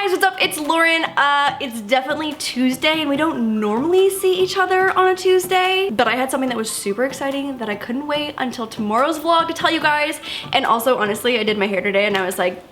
guys, what's up? It's Lauren. It's definitely Tuesday and we don't normally see each other on a Tuesday, but I had something that was super exciting that I couldn't wait until tomorrow's vlog to tell you guys. And also, honestly, I did my hair today and I was like,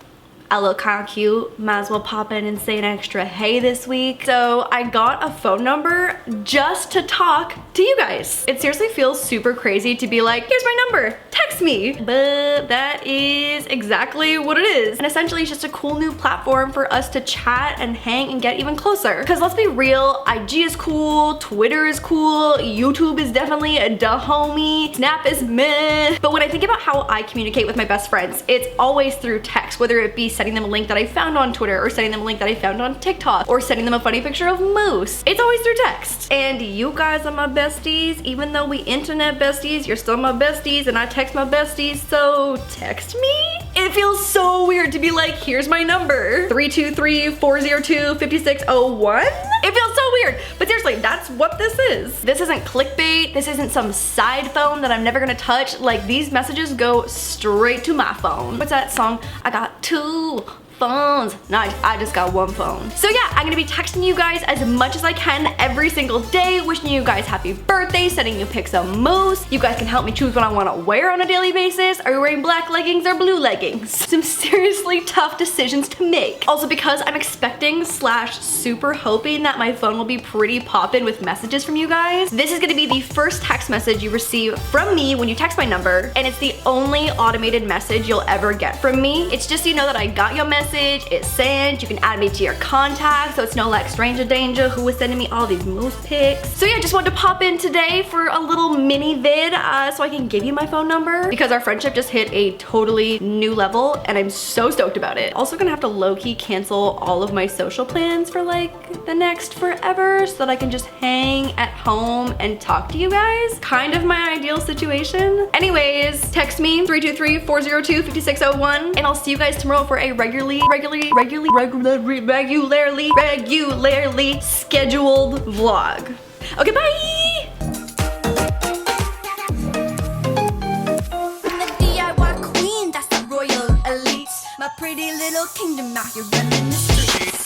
I look kind of cute, might as well pop in and say an extra hey this week. So I got a phone number just to talk to you guys. It seriously feels super crazy to be like, here's my number, text me. But that is exactly what it is. And essentially it's just a cool new platform for us to chat and hang and get even closer. Cause let's be real, IG is cool, Twitter is cool, YouTube is definitely a da homie, Snap is meh. But when I think about how I communicate with my best friends, it's always through text, whether it be sending them a link that I found on Twitter or sending them a link that I found on TikTok or sending them a funny picture of Moose. It's always through text. And you guys are my besties. Even though we internet besties, you're still my besties and I text my besties, so text me? It feels so weird to be like, here's my number, 323-402-5601. It feels so weird, but seriously, that's what this is. This isn't clickbait. This isn't some side phone that I'm never gonna touch. Like, these messages go straight to my phone. What's that song? I got two phones. No, I just got one phone. So yeah, I'm gonna be texting you guys as much as I can every single day, wishing you guys happy birthday, sending you pics of Moose. You guys can help me choose what I wanna wear on a daily basis. Are you wearing black leggings or blue leggings? Some seriously tough decisions to make. Also, because I'm expecting / super hoping that my phone will be pretty poppin' with messages from you guys, this is gonna be the first text message you receive from me when you text my number, and it's the only automated message you'll ever get from me. It's just so you know that I got your message, it's sent, you can add me to your contacts, so it's no like stranger danger who was sending me all these Moose pics. So yeah, just wanted to pop in today for a little mini vid so I can give you my phone number because our friendship just hit a totally new level and I'm so stoked about it. Also gonna have to low-key cancel all of my social plans for like the next forever so that I can just hang at home and talk to you guys. Kind of my ideal situation. Anyways, text me 323-402-5601 and I'll see you guys tomorrow for a regularly scheduled vlog. Okay, bye! My pretty little kingdom out here running the streets.